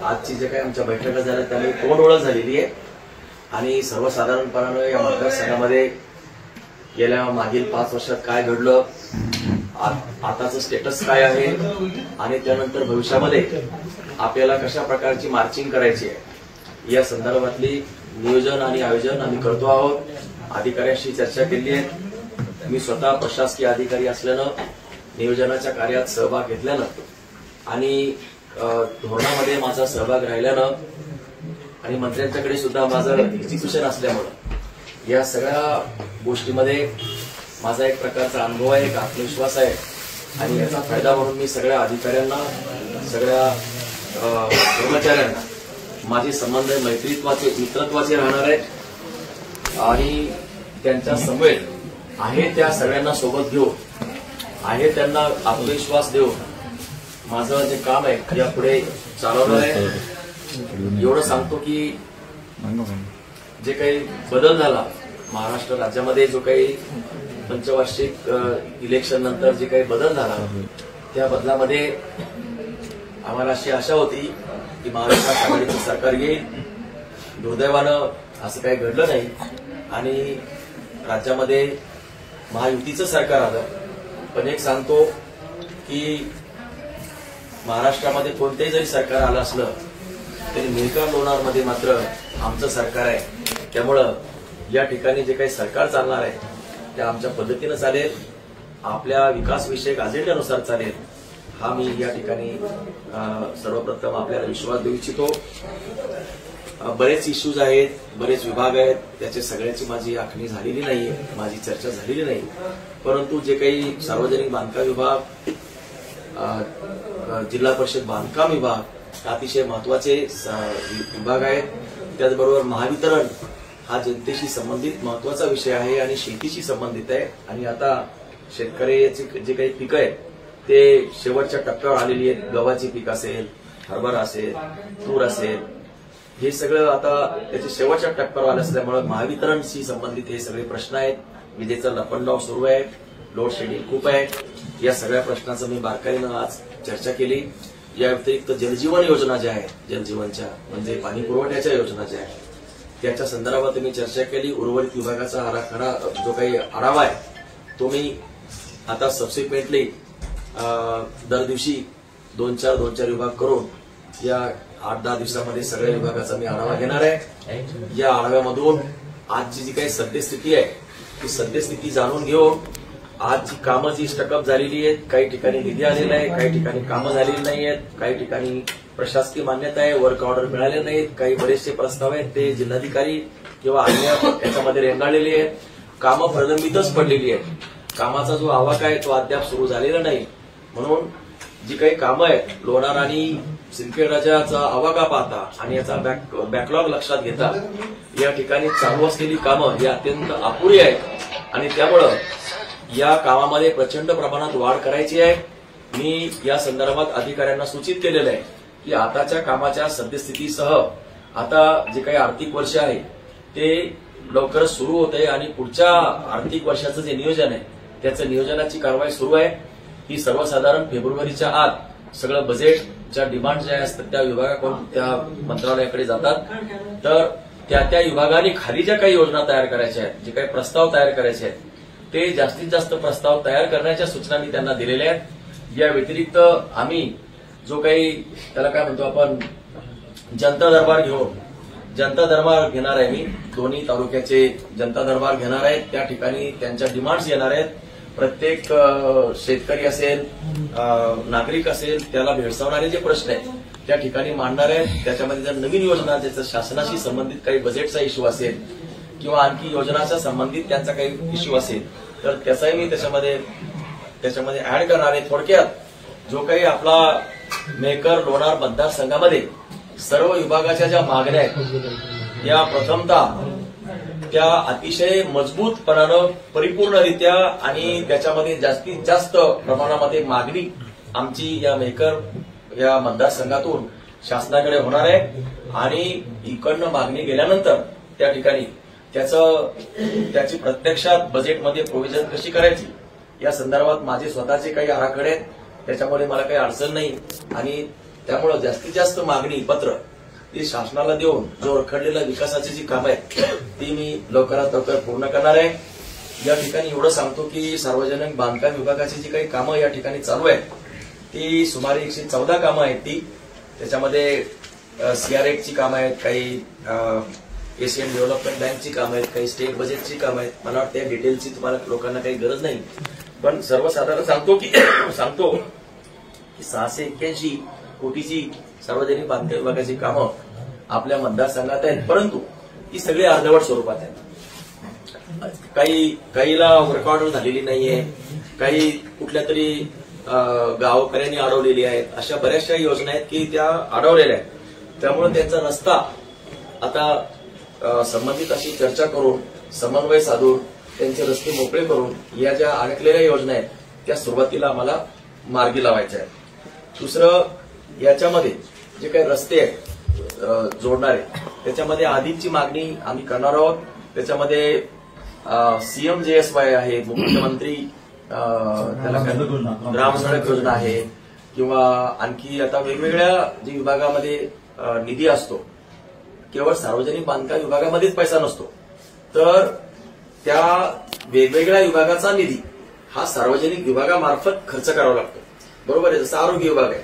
आजची जे काही आमच्या बैठका झाल्या त्यामुळे तोंड ओळख झालेली आहे आणि सर्वसाधारणपणाने या मतदारसंघामध्ये गेल्या मागील 5 वर्षात काय घडलं, आताचं स्टेटस काय आहे आणि त्यानंतर भविष्यामध्ये आपल्याला कशा प्रकारची मार्चिंग करायची आहे या संदर्भातली नियोजन आणि आयोजन आम्ही करतो आहोत. अधिकाऱ्यांशी चर्चा केली आहे. मी स्वतः प्रशासकीय अधिकारी असल्यानं नियोजनाच्या कार्यात सहभाग घेतल्यानं आणि धोरणामध्ये माझा सहभाग राहिल्यानं आणि मंत्र्यांच्याकडे सुद्धा माझं एक्झिक्युशन असल्यामुळं या सगळ्या गोष्टीमध्ये माझा एक प्रकारचा अनुभव आहे, एक आत्मविश्वास आहे आणि याचा फायदा म्हणून मी सगळ्या अधिकाऱ्यांना, सगळ्या कर्मचाऱ्यांना माझे संबंध मैत्रीत्वाचे, मित्रत्वाचे राहणार आहेत आणि त्यांच्या समवेत आहे त्या सगळ्यांना सोबत घेऊन, आहे त्यांना आत्मविश्वास देऊन माझं जे काम आहे यापुढे चालवणार आहे. एवढं सांगतो की जे काही बदल झाला महाराष्ट्र राज्यामध्ये, जो काही पंचवार्षिक इलेक्शन नंतर जे काही बदल झाला त्या बदलामध्ये आम्हाला अशी आशा होती की महाराष्ट्रात आघाडीचं सरकार येईल. दुर्दैवानं असं काही घडलं नाही आणि राज्यामध्ये महायुतीचं सरकार आलं. पण एक सांगतो की महाराष्ट्रामध्ये कोणतेही जरी सरकार आलं असलं तरी मेहकर लोणारमध्ये मात्र आमचं सरकार आहे. त्यामुळं या ठिकाणी जे काही सरकार चालणार आहे ते आमच्या पद्धतीनं चालेल, आपल्या विकासविषयक अजेंड्यानुसार चालेल. हा मी या ठिकाणी सर्वप्रथम आपल्याला विश्वास देऊ इच्छितो. बरेच इश्यूज आहेत, बरेच विभाग आहेत, त्याचे सगळ्याची माझी आखणी झालेली नाही, माझी चर्चा झालेली नाही. परंतु जे काही सार्वजनिक बांधकाम विभाग, जिल्हा परिषद बांधकाम विभाग अतिशय महत्वाचे विभाग आहेत. त्याचबरोबर महावितरण हा जनतेशी संबंधित महत्वाचा विषय आहे आणि शेतीशी संबंधित आहे आणि आता शेतकऱ्याचे जे काही पिकं आहेत ते शेवटच्या टप्प्यावर आलेली आहेत. गव्हाची पीक असेल, हरभरा असेल, तूर असेल, हे सगळं आता त्याच्या शेवटच्या टप्प्यावर आलं असल्यामुळे महावितरणशी संबंधित हे सगळे प्रश्न आहेत. विजेचा लपंडाव सुरू आहे, लोड शेडिंग खूप आहे. या सगळ्या प्रश्नाचं मी बारकाईनं आज चर्चा केली. या व्यतिरिक्त जलजीवन योजना ज्या आहेत, जलजीवनच्या म्हणजे पाणी पुरवठ्याच्या योजना ज्या आहेत त्याच्या संदर्भात मी चर्चा केली. उर्वरित विभागाचा आराखडा जो काही आढावा आहे तो मी आता सबसिक्वेंटली दर दिवशी 2-4 विभाग करून या 8-10 दिवसामध्ये सगळ्या विभागाचा मी आढावा घेणार आहे. या आढाव्यामधून आजची जी काही सद्यस्थिती आहे ती सद्यस्थिती जाणून घेऊन आज जी कामं जी स्टकअप झालेली आहेत, काही ठिकाणी निधी आलेला आहे, काही ठिकाणी कामं झालेली नाही आहेत, काही ठिकाणी प्रशासकीय मान्यता आहे, वर्क ऑर्डर मिळाले नाहीत, काही बरेचसे प्रस्ताव आहेत ते जिल्हाधिकारी किंवा अन्य याच्यामध्ये रेंगाळलेले आहेत. कामं प्रलंबितच पडलेली आहेत. कामाचा जो आवाका आहे तो अद्याप सुरू झालेला नाही. म्हणून जी काही कामं आहेत लोणार आणि सिंदखेड राजाचा आवाका पाहता आणि याचा बॅकलॉग लक्षात घेता या ठिकाणी चालू असलेली कामं ही अत्यंत अपुरी आहेत आणि त्यामुळं या कामामध्ये प्रचंड प्रमाणात वाढ करायची आहे. मी या संदर्भात अधिकाऱ्यांना सूचित केलेलं आहे की आताच्या कामाच्या सद्यस्थितीसह आता जे काही आर्थिक वर्ष आहे ते लवकरच सुरू होत आहे आणि पुढच्या आर्थिक वर्षाचं जे नियोजन आहे त्याचं नियोजनाची कारवाई सुरू आहे. ही सर्वसाधारण फेब्रुवारीच्या आत सगळं बजेटच्या डिमांड ज्या असतात त्या विभागाकडून त्या मंत्रालयाकडे जातात. तर त्या विभागाने खाली ज्या काही योजना तयार करायच्या आहेत, जे काही प्रस्ताव तयार करायचे आहेत ते जास्तीत जास्त प्रस्ताव तयार करण्याच्या सूचना मी त्यांना दिलेल्या आहेत. या व्यतिरिक्त आम्ही जो काही त्याला काय म्हणतो आपण जनता दरबार घेणार आहे. मी दोन्ही तालुक्याचे जनता दरबार घेणार आहेत. त्या ठिकाणी त्यांच्या डिमांड्स येणार आहेत. प्रत्येक शेतकरी असेल, नागरिक असेल, त्याला भेडसावणारे जे प्रश्न आहेत त्या ठिकाणी मांडणार आहेत. त्याच्यामध्ये जर नवीन योजना ज्याचं शासनाशी संबंधित काही बजेटचा इश्यू असेल किंवा आणखी योजनाच्या संबंधित त्यांचा काही इश्यू असेल तर त्याचाही मी त्याच्यामध्ये ऍड करणार आहे. थोडक्यात जो काही आपला मेहकर लोणार मतदारसंघामध्ये सर्व विभागाच्या ज्या मागण्या आहेत या प्रथमतः त्या अतिशय मजबूतपणानं परिपूर्णरित्या आणि त्याच्यामध्ये जास्तीत जास्त प्रमाणामध्ये मागणी आमची या मेहकर या मतदारसंघातून शासनाकडे होणार आहे आणि इकडनं मागणी गेल्यानंतर त्या ठिकाणी त्याची प्रत्यक्षात बजेटमध्ये प्रोव्हिजन कशी करायची या संदर्भात माझे स्वतःचे काही आराखडे आहेत. त्याच्यामुळे मला काही अडचण नाही आणि त्यामुळे जास्तीत जास्त मागणी पत्र ती शासनाला देऊन जो रखडलेला विकासाची जी कामं आहेत ती मी लवकरात लवकर पूर्ण करणार आहे. या ठिकाणी एवढं सांगतो की सार्वजनिक बांधकाम विभागाची जी काही कामं या ठिकाणी चालू आहेत ती सुमारे 114 कामं आहेत. ती त्याच्यामध्ये CRECची कामं आहेत, काही एशियन डेव्हलपमेंट बँकची कामं आहेत, काही स्टेट बजेटची कामं आहेत. मला वाटतं या डिटेलची तुम्हाला लोकांना काही गरज नाही, पण सर्वसाधारण सांगतो की 681 कोटीची सार्वजनिक बांधकाम विभागाची कामं आपल्या मतदारसंघात आहेत, परंतु ही सगळी अर्धवट स्वरूपात आहेत. काहीला वर्क ऑर्डर झालेली नाहीये, काही कुठल्या तरी गावकऱ्यांनी अडवलेली आहेत. अशा बऱ्याचशा योजना आहेत की त्या अडवलेल्या आहेत. त्यामुळे त्यांचा रस्ता आता संबंधित अशी चर्चा करून समन्वय साधून त्यांचे रस्ते मोकळे करून या ज्या अडकलेल्या योजना आहेत त्या सुरुवातीला आम्हाला मार्गी लावायच्या आहेत. दुसरं, याच्यामध्ये जे काही रस्ते आहेत जोडणारे त्याच्यामध्ये आधीची मागणी आम्ही करणार आहोत. त्याच्यामध्ये CMJSY आहे, मुख्यमंत्री त्याला ग्राम सडक योजना आहे, किंवा आणखी आता वेगवेगळ्या जी विभागामध्ये निधी असतो, केवळ सार्वजनिक बांधकाम विभागामध्येच पैसा नसतो, तर त्या वेगवेगळ्या विभागाचा निधी हा सार्वजनिक विभागामार्फत खर्च करावा लागतो. बरोबर आहे. जसं आरोग्य विभाग आहे,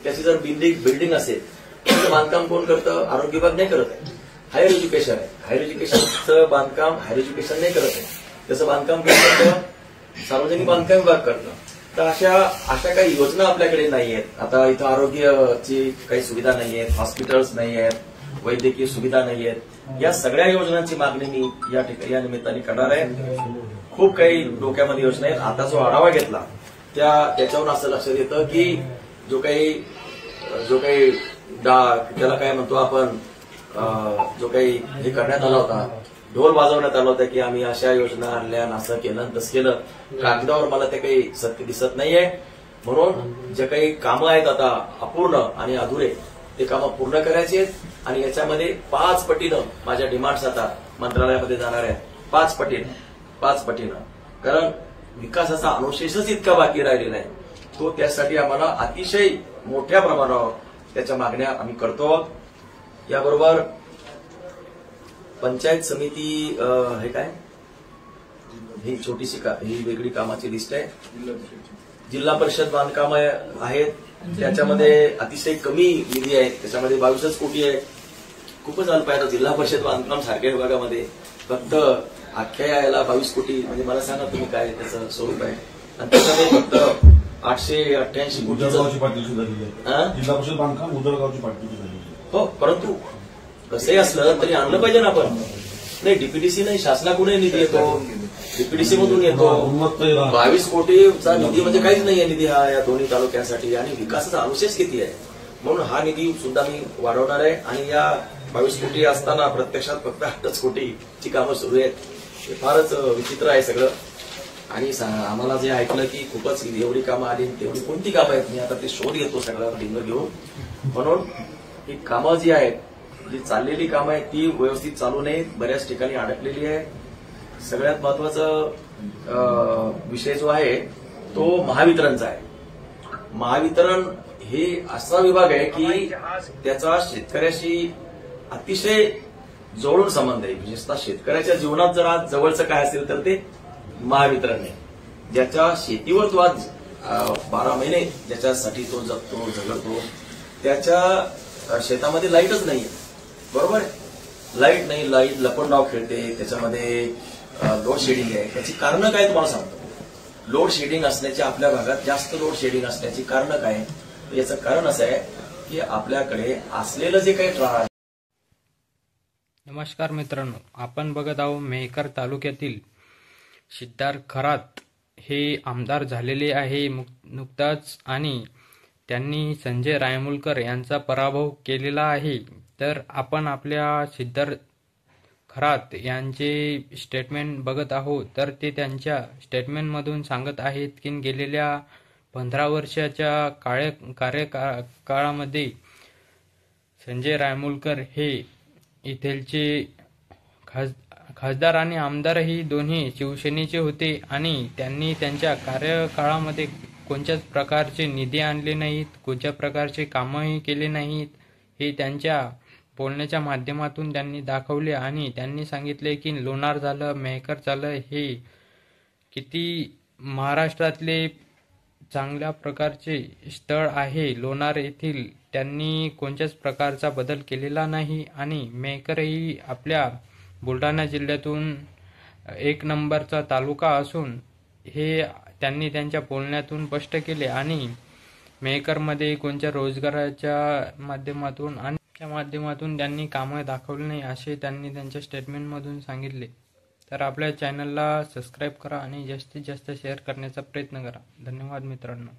त्याची जर बिल्डिंग असेल त्याचं बांधकाम कोण करतं? आरोग्य विभाग नाही करत आहे. हायर एज्युकेशन आहे, हायर एज्युकेशनचं बांधकाम हायर एज्युकेशन नाही करत आहे, त्याचं बांधकाम कोण करतं? सार्वजनिक बांधकाम विभाग करतं. तर अशा काही योजना आपल्याकडे नाही आहेत. आता इथं आरोग्याची काही सुविधा नाही आहेत, हॉस्पिटल्स नाही आहेत, वैद्यकीय सुविधा नाही आहेत. या सगळ्या योजनांची मागणी मी या निमित्ताने करणार आहे. खूप काही डोक्यामध्ये योजना आहेत. आता जो आढावा घेतला त्याच्यावरून असं लक्षात येतं की जो काही त्याला काय म्हणतो आपण, जो काही हे करण्यात आला होता, ढोल वाजवण्यात आला होता की आम्ही अशा योजना आणल्या, असं केलं तसं केलं, कागदावर मला ते काही सत्य दिसत नाहीये. म्हणून जे काही कामं आहेत आता अपूर्ण आणि अधुरे ते कामं पूर्ण करायची आहेत. आणि याच्यामध्ये 5 पटीनं माझ्या डिमांड्स आता मंत्रालयामध्ये जाणार आहेत. 5 पटीनं, कारण विकासाचा अनुशेषच इतका बाकी राहिलेला आहे. तो त्यासाठी आम्हाला अतिशय मोठ्या प्रमाणावर त्याच्या मागण्या आम्ही करतो. याबरोबर पंचायत समिती हे काय, ही छोटीशी ही वेगळी कामाची लिस्ट आहे. जिल्हा परिषद बांधकाम आहेत, त्याच्यामध्ये अतिशय कमी निधी आहे, त्याच्यामध्ये 22 कोटी आहे. खूपच अल्प आहे. जिल्हा परिषद बांधकाम सारख्या विभागामध्ये फक्त अख्ख्या यायला 22 कोटी, म्हणजे मला सांगा तुम्ही काय त्याचं स्वरूप आहे. आणि त्याच्यामध्ये फक्त 888 कोटी जिल्हा परिषद बांधकाम उदळगावची पाठवली. हो, परंतु कसंही असलं तरी आणलं पाहिजे ना आपण. नाही, डीपीडीसी नाही, शासनाकडून निधी येतो, डीपीडीसी मधून येतो. 22 कोटीचा निधी म्हणजे काहीच नाहीये निधी हा या दोन्ही तालुक्यांसाठी. आणि विकासाचा अनुशेष किती आहे, म्हणून हा निधी सुद्धा मी वाढवणार आहे. आणि या 22 कोटी असताना प्रत्यक्षात फक्त 8 कोटीची कामं सुरू आहेत. हे फारच विचित्र आहे सगळं. आणि आम्हाला जे ऐकलं की खूपच एवढी कामं आली, तेवढी कोणती कामं आहेत, मी आता ते शोध घेतो सगळं डिंग घेऊन. म्हणून ही कामं जी आहेत, जी चाललेली कामं आहेत ती व्यवस्थित चालू नये, बऱ्याच ठिकाणी अडकलेली आहे. सगळ्यात महत्वाचा विषय जो आहे तो महावितरणचा आहे. महावितरण हे असा विभाग आहे की त्याचा शेतकऱ्याशी अतिशय जवळून संबंध आहे. विशेषतः शेतकऱ्याच्या जीवनात जर आज जवळचं काय असेल तर ते महावितरण आहे. ज्याच्या शेतीवर तो आज 12 महिने ज्याच्यासाठी तो जगतो झगडतो, त्याच्या शेतामध्ये लाईटच नाहीये. बरोबर आहे, लाईट नाही, लाईट लपंडाव खेळते, त्याच्यामध्ये लोड शेडिंग आहे. त्याची कारणं काय तुम्हाला सांगतो. लोड शेडिंग असण्याची, आपल्या भागात जास्त लोड शेडिंग असण्याची कारणं काय, याचं कारण असं आहे की आपल्याकडे असलेलं जे काही नमस्कार मित्रांनो, आपण बघत आहोत मेहकर तालुक्यातील सिद्धार्थ खरात हे आमदार झालेले आहे नुकताच, आणि त्यांनी संजय रायमुलकर यांचा पराभव केलेला आहे. तर आपण आपल्या सिद्धार्थ खरात यांचे स्टेटमेंट बघत आहोत. तर ते त्यांच्या स्टेटमेंटमधून सांगत आहेत की गेलेल्या 15 वर्षाच्या कार्यकाळामध्ये संजय रायमुलकर हे इथलचे खासदार आणि आमदारही दोन्ही शिवसेनेचे होते, आणि त्यांनी त्यांच्या कार्यकाळामध्ये कोणत्याच प्रकारचे निधी आणले नाहीत, कोणत्या प्रकारचे कामही केले नाहीत, हे त्यांच्या बोलण्याच्या माध्यमातून त्यांनी दाखवले. आणि त्यांनी सांगितले की लोणार झालं, मेहकर झालं, हे किती महाराष्ट्रातले चांगल्या प्रकारचे स्थळ आहे. लोणार येथील त्यांनी कोणत्याच प्रकारचा बदल केलेला नाही आणि मेहकरही आपल्या बुलढाणा जिल्ह्यातून 1 नंबरचा तालुका असून हे त्यांनी त्यांच्या बोलण्यातून स्पष्ट केले. आणि मेहकरमध्ये कोणत्या रोजगाराच्या माध्यमातून आणि त्या माध्यमातून त्यांनी कामं दाखवली नाही असे त्यांनी त्यांच्या स्टेटमेंटमधून सांगितले. तर आपल्या चॅनलला सबस्क्राईब करा आणि जास्तीत जास्त शेअर करण्याचा प्रयत्न करा. धन्यवाद मित्रांनो.